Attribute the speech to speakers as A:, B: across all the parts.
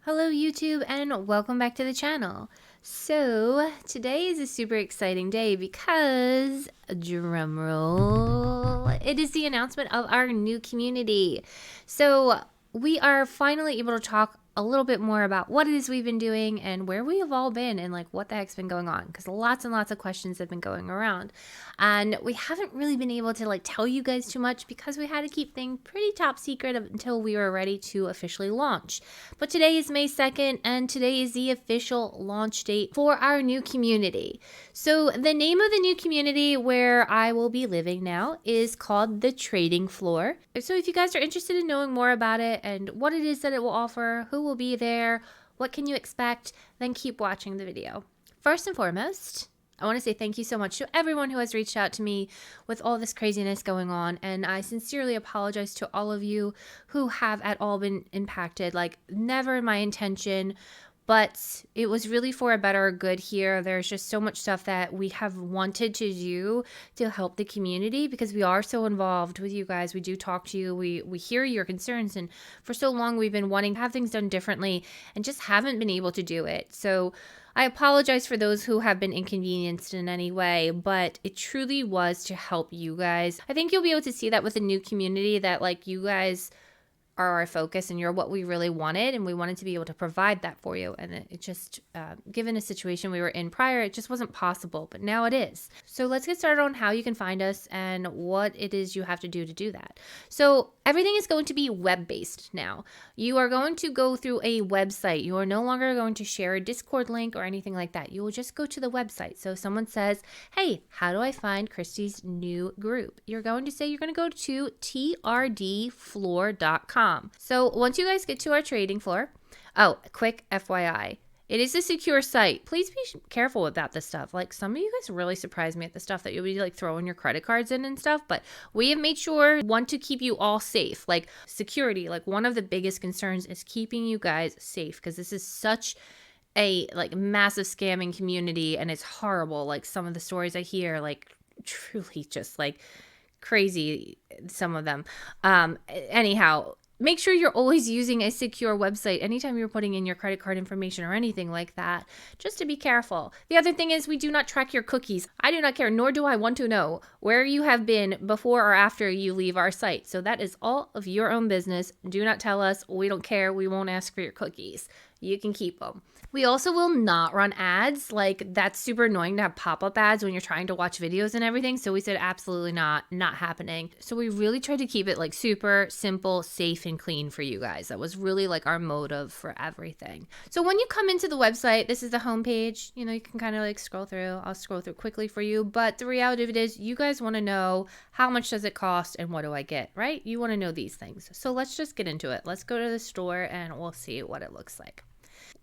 A: Hello YouTube and welcome back to the channel. So today is a super exciting day because, drumroll, it is the announcement of our new community. So we are finally able to talk a little bit more about what it is we've been doing and where we have all been and like what the heck's been going on, because lots and lots of questions have been going around and we haven't really been able to like tell you guys too much because we had to keep things pretty top secret until we were ready to officially launch. But today is May 2nd and today is the official launch date for our new community. So the name of the new community where I will be living now is called the Trading Floor. So if you guys are interested in knowing more about it and what it is that it will offer, who will be there, what can you expect, then keep watching the video. First and foremost, I want to say thank you so much to everyone who has reached out to me with all this craziness going on, and I sincerely apologize to all of you who have at all been impacted. Like, never my intention, but it was really for a better good here. There's just so much stuff that we have wanted to do to help the community because we are so involved with you guys. We do talk to you. We hear your concerns, and for so long we've been wanting to have things done differently and just haven't been able to do it. So I apologize for those who have been inconvenienced in any way, but it truly was to help you guys. I think you'll be able to see that with a new community that like you guys are our focus and you're what we really wanted, and we wanted to be able to provide that for you. And it just, given a situation we were in prior, it just wasn't possible, but now it is. So let's get started on how you can find us and what it is you have to do that. So everything is going to be web-based now. You are going to go through a website. You are no longer going to share a Discord link or anything like that. You will just go to the website. So if someone says, hey, how do I find Christy's new group? You're going to say you're going to go to trdfloor.com. So once you guys get to our trading floor, oh, quick FYI, it is a secure site. Please be careful about this stuff. Like, some of you guys really surprised me at the stuff that you'll be like throwing your credit cards in and stuff, but we have made sure, want to keep you all safe. Like security, like one of the biggest concerns is keeping you guys safe, because this is such a like massive scamming community and it's horrible. Like some of the stories I hear, like truly just like crazy, some of them. Anyhow, make sure you're always using a secure website anytime you're putting in your credit card information or anything like that, just to be careful. The other thing is we do not track your cookies. I do not care, nor do I want to know where you have been before or after you leave our site. So that is all of your own business. Do not tell us. We don't care. We won't ask for your cookies. You can keep them. We also will not run ads. Like, that's super annoying to have pop-up ads when you're trying to watch videos and everything. So we said absolutely not happening. So we really tried to keep it like super simple, safe, and clean for you guys. That was really like our motive for everything. So when you come into the website, this is the homepage. You know, you can kind of like scroll through. I'll scroll through quickly for you. But the reality of it is you guys want to know how much does it cost and what do I get, right? You want to know these things. So let's just get into it. Let's go to the store and we'll see what it looks like.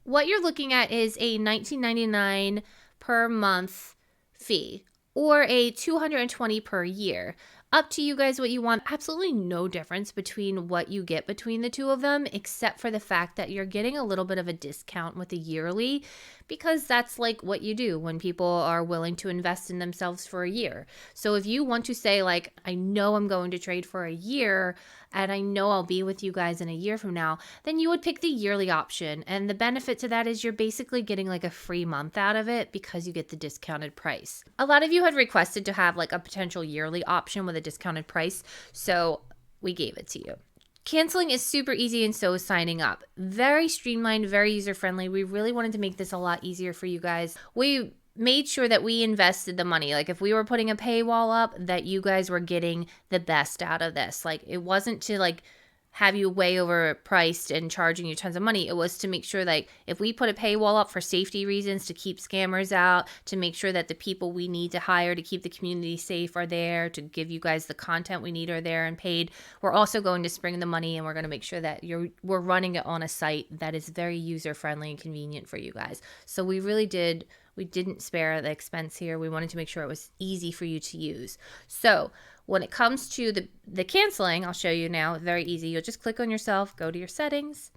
A: What you're looking at is a $19.99 per month fee or a $220 per year. Up to you guys what you want. Absolutely no difference between what you get between the two of them, except for the fact that you're getting a little bit of a discount with the yearly, because that's like what you do when people are willing to invest in themselves for a year. So if you want to say like, I know I'm going to trade for a year and I know I'll be with you guys in a year from now, then you would pick the yearly option. And the benefit to that is you're basically getting like a free month out of it because you get the discounted price. A lot of you had requested to have like a potential yearly option with a discounted price, so we gave it to you. Canceling is super easy, and so is signing up. Very streamlined, very user-friendly. We really wanted to make this a lot easier for you guys. We made sure that we invested the money. Like if we were putting a paywall up, that you guys were getting the best out of this. Like it wasn't to like have you way overpriced and charging you tons of money. It was to make sure like if we put a paywall up for safety reasons, to keep scammers out, to make sure that the people we need to hire to keep the community safe are there, to give you guys the content we need are there and paid. We're also going to spring the money, and we're going to make sure that we're running it on a site that is very user friendly and convenient for you guys. So we didn't spare the expense here. We wanted to make sure it was easy for you to use. So when it comes to the canceling, I'll show you now. Very easy. You'll just click on yourself, go to your settings,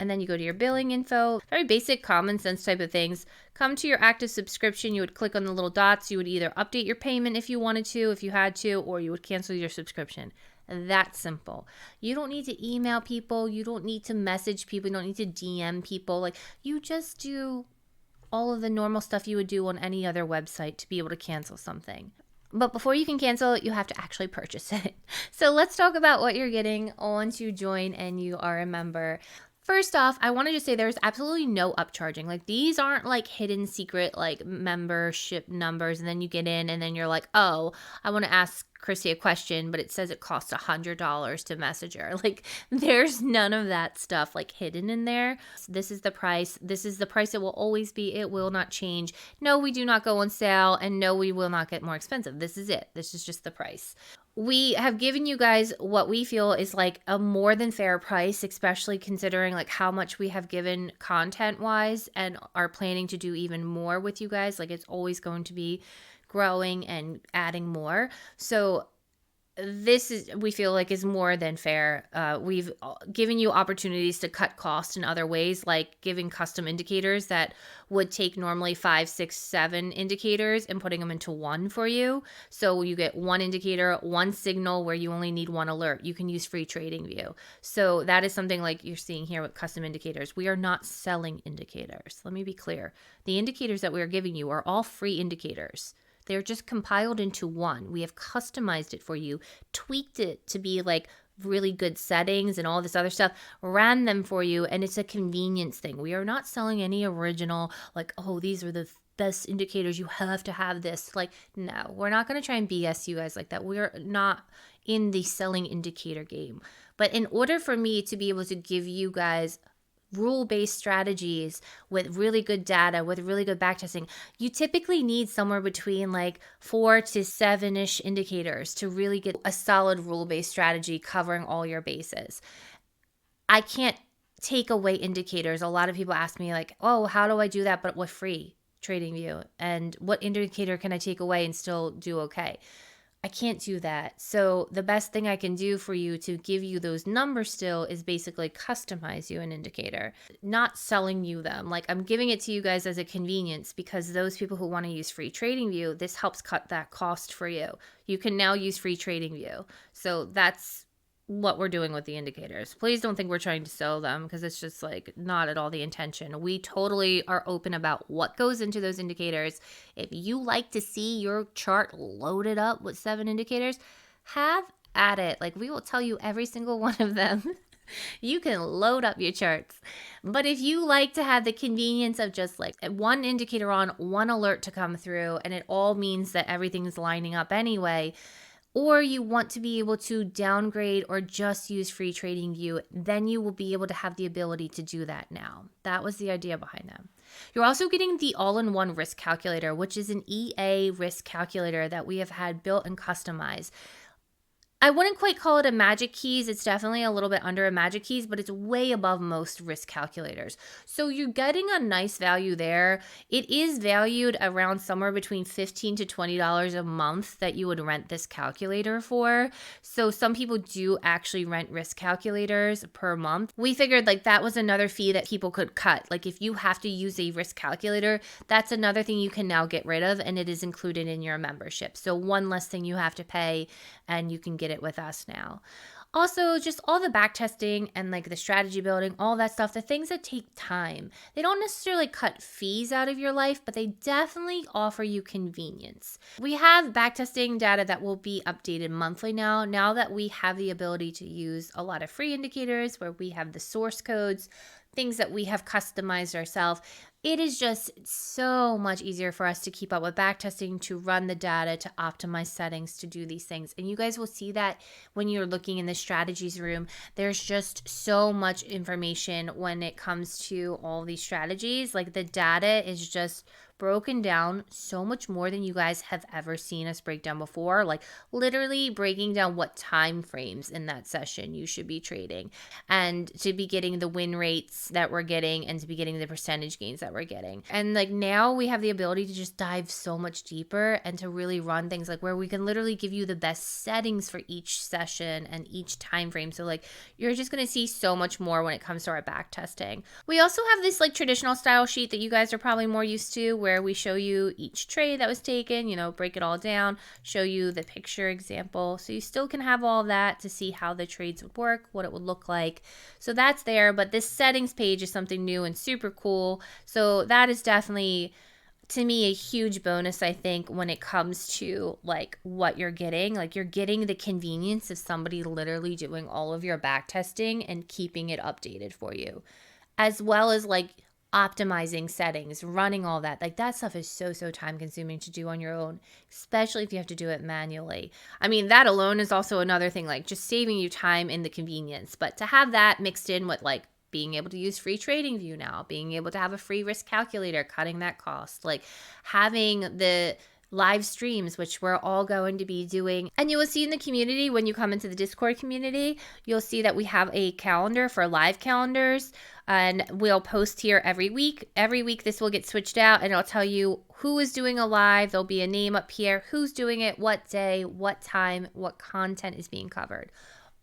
A: and then you go to your billing info. Very basic, common sense type of things. Come to your active subscription. You would click on the little dots. You would either update your payment if you wanted to, if you had to, or you would cancel your subscription. That simple. You don't need to email people. You don't need to message people. You don't need to DM people. Like, you just do all of the normal stuff you would do on any other website to be able to cancel something. But before you can cancel it, you have to actually purchase it. So let's talk about what you're getting once you join and you are a member. First off, I want to just say there's absolutely no upcharging. Like, these aren't like hidden secret like membership numbers, and then you get in and then you're like, oh, I want to ask Christy a question, but it says it costs $100 to message her. Like, there's none of that stuff like hidden in there. This is the price. This is the price it will always be. It will not change. No, we do not go on sale, and no, we will not get more expensive. This is it. This is just the price. We have given you guys what we feel is like a more than fair price, especially considering like how much we have given content wise and are planning to do even more with you guys. Like, it's always going to be growing and adding more. So this is, we feel like, is more than fair. We've given you opportunities to cut costs in other ways, like giving custom indicators that would take normally 5, 6, 7 indicators and putting them into one for you. So you get one indicator, one signal where you only need one alert. You can use free trading view. So that is something like you're seeing here with custom indicators. We are not selling indicators. Let me be clear. The indicators that we are giving you are all free indicators. They're just compiled into one. We have customized it for you, tweaked it to be like really good settings and all this other stuff, ran them for you, and it's a convenience thing. We are not selling any original, like, oh, these are the best indicators, you have to have this. Like, no, we're not going to try and BS you guys like that. We're not in the selling indicator game. But in order for me to be able to give you guys rule-based strategies with really good data, with really good backtesting, you typically need somewhere between like 4 to 7-ish indicators to really get a solid rule-based strategy covering all your bases. I can't take away indicators. A lot of people ask me like, oh, how do I do that but with free trading view? And what indicator can I take away and still do okay? I can't do that. So the best thing I can do for you to give you those numbers still is basically customize you an indicator, not selling you them. Like, I'm giving it to you guys as a convenience because those people who want to use free trading view, this helps cut that cost for you. You can now use free trading view. So that's what we're doing with the indicators. Please don't think we're trying to sell them, because it's just like not at all the intention. We totally are open about what goes into those indicators. If you like to see your chart loaded up with 7 indicators, have at it. Like, we will tell you every single one of them. You can load up your charts. But if you like to have the convenience of just like one indicator on, one alert to come through, and it all means that everything's lining up anyway, or you want to be able to downgrade or just use free trading view, then you will be able to have the ability to do that now. That was the idea behind them. You're also getting the all-in-one risk calculator, which is an EA risk calculator that we have had built and customized. I wouldn't quite call it a Magic Keys. It's definitely a little bit under a Magic Keys, but it's way above most risk calculators. So you're getting a nice value there. It is valued around somewhere between $15 to $20 a month that you would rent this calculator for. So some people do actually rent risk calculators per month. We figured like that was another fee that people could cut. Like, if you have to use a risk calculator, that's another thing you can now get rid of, and it is included in your membership. So one less thing you have to pay, and you can get it with us now. Also, just all the back testing and like the strategy building, all that stuff, the things that take time. They don't necessarily cut fees out of your life, but they definitely offer you convenience. We have back testing data that will be updated monthly now that we have the ability to use a lot of free indicators where we have the source codes, things that we have customized ourselves. It is just so much easier for us to keep up with backtesting, to run the data, to optimize settings, to do these things. And you guys will see that when you're looking in the strategies room. There's just so much information when it comes to all these strategies. Like, the data is just broken down so much more than you guys have ever seen us break down before. Like, literally breaking down what time frames in that session you should be trading, and to be getting the win rates that we're getting, and to be getting the percentage gains that we're getting. And like now we have the ability to just dive so much deeper and to really run things like where we can literally give you the best settings for each session and each time frame. So like you're just going to see so much more when it comes to our back testing. We also have this like traditional style sheet that you guys are probably more used to, where we show you each trade that was taken, you know, break it all down, show you the picture example. So you still can have all that to see how the trades would work, what it would look like. So that's there, but this settings page is something new and super cool. So that is definitely, to me, a huge bonus, I think, when it comes to like what you're getting. Like you're getting the convenience of somebody literally doing all of your back testing and keeping it updated for you, as well as like optimizing settings, running all that. Like that stuff is so time consuming to do on your own, especially if you have to do it manually. I mean, that alone is also another thing, like just saving you time and the convenience. But to have that mixed in with like being able to use free trading view now, being able to have a free risk calculator, cutting that cost, like having the live streams, which we're all going to be doing. And you will see in the community, when you come into the Discord community, you'll see that we have a calendar for live calendars, and we'll post here every week. Every week this will get switched out, and I'll tell you who is doing a live. There'll be a name up here, who's doing it, what day, what time, what content is being covered.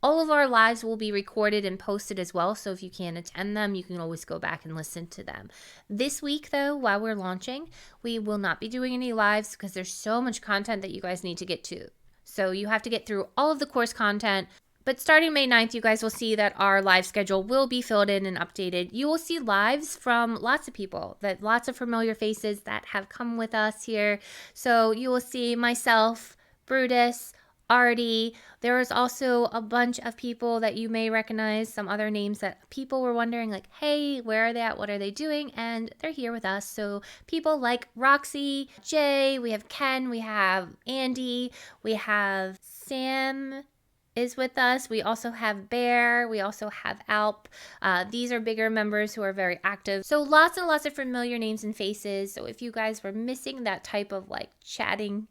A: All of our lives will be recorded and posted as well, so if you can't attend them, you can always go back and listen to them. This week, though, while we're launching, we will not be doing any lives because there's so much content that you guys need to get to. So you have to get through all of the course content. But starting May 9th, you guys will see that our live schedule will be filled in and updated. You will see lives from lots of people, that lots of familiar faces that have come with us here. So you will see myself, Brutus, Artie. There was also a bunch of people that you may recognize, some other names that people were wondering like, hey, where are they at? What are they doing? And they're here with us. So people like Roxy, Jay, we have Ken, we have Andy, we have Sam is with us. We also have Bear. We also have Alp. These are bigger members who are very active. So lots and lots of familiar names and faces. So if you guys were missing that type of like chatting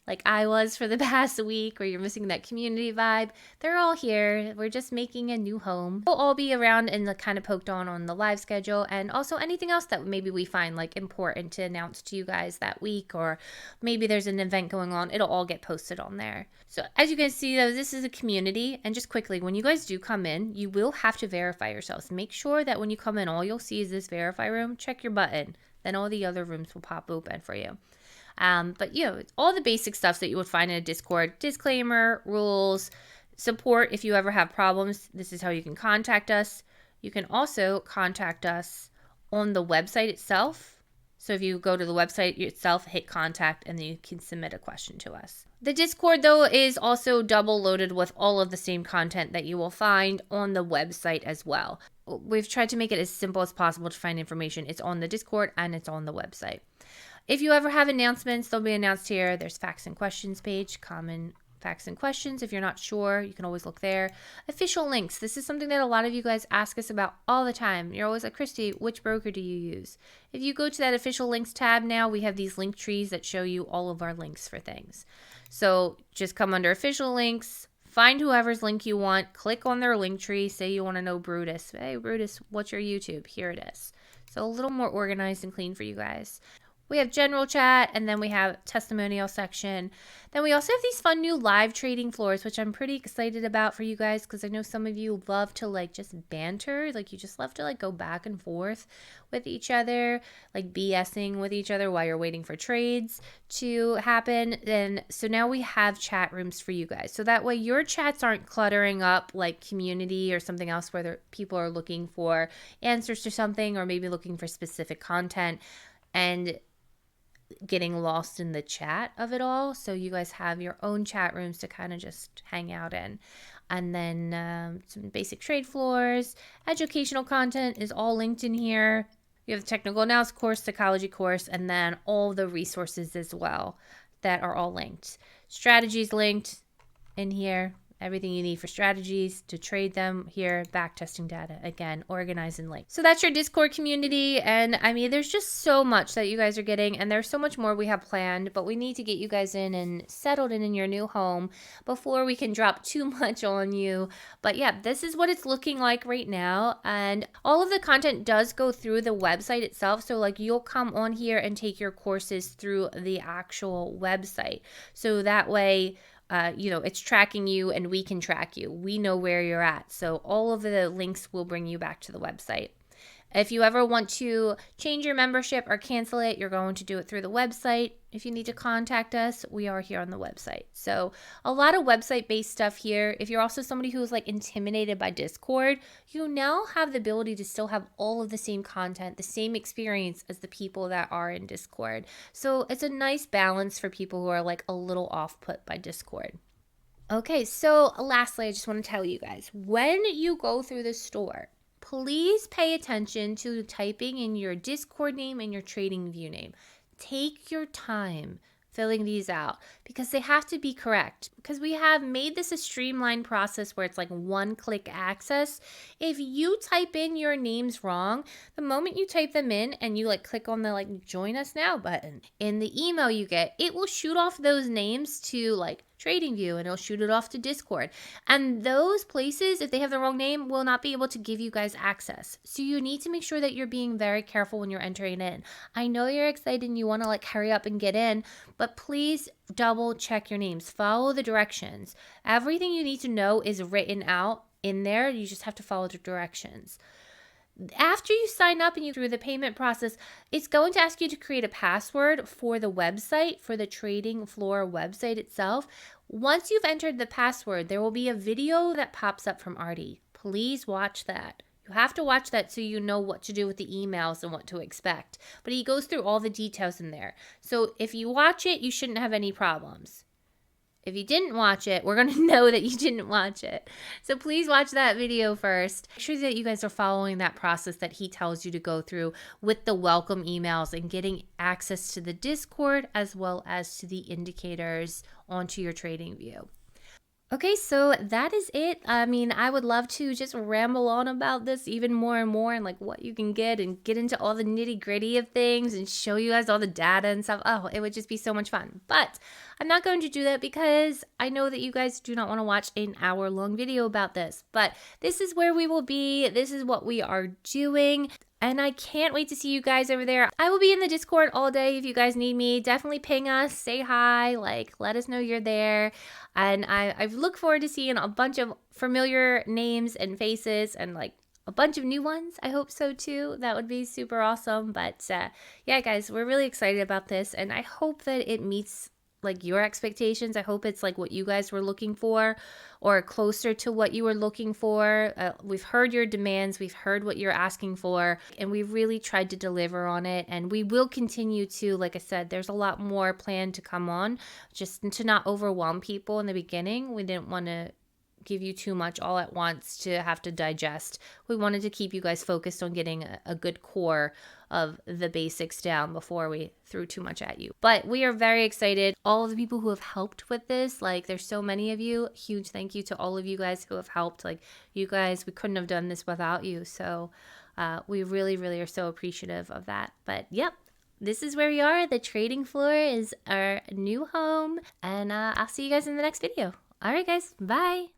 A: like I was for the past week, or you're missing that community vibe, they're all here. We're just making a new home. We'll all be around and kind of poked on the live schedule, and also anything else that maybe we find like important to announce to you guys that week, or maybe there's an event going on. It'll all get posted on there. So as you can see though, this is a community, and just quickly, when you guys do come in, you will have to verify yourselves. Make sure that when you come in, all you'll see is this verify room. Check your button. Then all the other rooms will pop open for you. But you know, all the basic stuff that you would find in a Discord: disclaimer, rules, support if you ever have problems. This is how you can contact us. You can also contact us on the website itself. So if you go to the website itself, hit contact, and then you can submit a question to us. The Discord, though, is also double loaded with all of the same content that you will find on the website as well. We've tried to make it as simple as possible to find information. It's on the Discord and it's on the website. If you ever have announcements, they'll be announced here. There's facts and questions page, common facts and questions. If you're not sure, you can always look there. Official links. This is something that a lot of you guys ask us about all the time. You're always like, Christy, which broker do you use? If you go to that official links tab now, we have these link trees that show you all of our links for things. So just come under official links, find whoever's link you want, click on their link tree, say you want to know Brutus. Hey, Brutus, what's your YouTube? Here it is. So a little more organized and clean for you guys. We have general chat, and then we have testimonial section. Then we also have these fun new live trading floors, which I'm pretty excited about for you guys, because I know some of you love to like just banter. Like you just love to like go back and forth with each other, like BSing with each other while you're waiting for trades to happen. And so now we have chat rooms for you guys. So that way your chats aren't cluttering up like community or something else where people are looking for answers to something, or maybe looking for specific content and getting lost in the chat of it all. So you guys have your own chat rooms to kind of just hang out in. And then some basic trade floors. Educational content is all linked in here. You have the technical analysis course, psychology course, and then all the resources as well that are all linked. Strategies linked in here. everything you need for strategies to trade them here, back testing data, again, organized and linked. So that's your Discord community. And I mean, there's just so much that you guys are getting, and there's so much more we have planned, but we need to get you guys in and settled in your new home before we can drop too much on you. But yeah, this is what it's looking like right now. And all of the content does go through the website itself. So like you'll come on here and take your courses through the actual website. So that way, it's tracking you and we can track you. We know where you're at. So all of the links will bring you back to the website. If you ever want to change your membership or cancel it, you're going to do it through the website. If you need to contact us, we are here on the website. So a lot of website-based stuff here. If you're also somebody who's like intimidated by Discord, you now have the ability to still have all of the same content, the same experience as the people that are in Discord. So it's a nice balance for people who are like a little off-put by Discord. Okay, so lastly, I just want to tell you guys, when you go through the store, please pay attention to typing in your Discord name and your TradingView name. Take your time filling these out because they have to be correct, because we have made this a streamlined process where it's like one-click access. If you type in your names wrong, the moment you type them in and you like click on the like join us now button in the email you get, it will shoot off those names to like TradingView and it'll shoot it off to Discord. And those places, if they have the wrong name, will not be able to give you guys access. So you need to make sure that you're being very careful when you're entering in. I know you're excited and you want to like hurry up and get in, but please double check your names. Follow the directions. Everything you need to know is written out in there. You just have to follow the directions. After you sign up and you through the payment process, it's going to ask you to create a password for the website, for the trading floor website itself. Once you've entered the password, there will be a video that pops up from Artie. Please watch that. You have to watch that so you know what to do with the emails and what to expect. But he goes through all the details in there. So if you watch it, you shouldn't have any problems. If you didn't watch it, we're going to know that you didn't watch it. So please watch that video first. Make sure that you guys are following that process that he tells you to go through with the welcome emails and getting access to the Discord as well as to the indicators onto your TradingView. Okay, so that is it. I mean, I would love to just ramble on about this even more and more and like what you can get and get into all the nitty gritty of things and show you guys all the data and stuff. Oh, it would just be so much fun. But I'm not going to do that because I know that you guys do not want to watch an hour-long video about this. But this is where we will be. This is what we are doing. And I can't wait to see you guys over there. I will be in the Discord all day if you guys need me. Definitely ping us, say hi, like let us know you're there. And I look forward to seeing a bunch of familiar names and faces and like a bunch of new ones. I hope so too. That would be super awesome. But yeah, guys, we're really excited about this. And I hope that it meets like your expectations. I hope it's like what you guys were looking for or closer to what you were looking for. We've heard your demands. We've heard what you're asking for, and we really tried to deliver on it. And we will continue to, like I said, there's a lot more planned to come on, just to not overwhelm people in the beginning. We didn't want to give you too much all at once to have to digest. We wanted to keep you guys focused on getting a good core of the basics down before we threw too much at you. But we are very excited. All of the people who have helped with this, like there's so many of you. Huge thank you to all of you guys who have helped. Like you guys, we couldn't have done this without you. So we really, really are so appreciative of that. But yep. This is where we are. The trading floor is our new home. And I'll see you guys in the next video. All right, guys. Bye.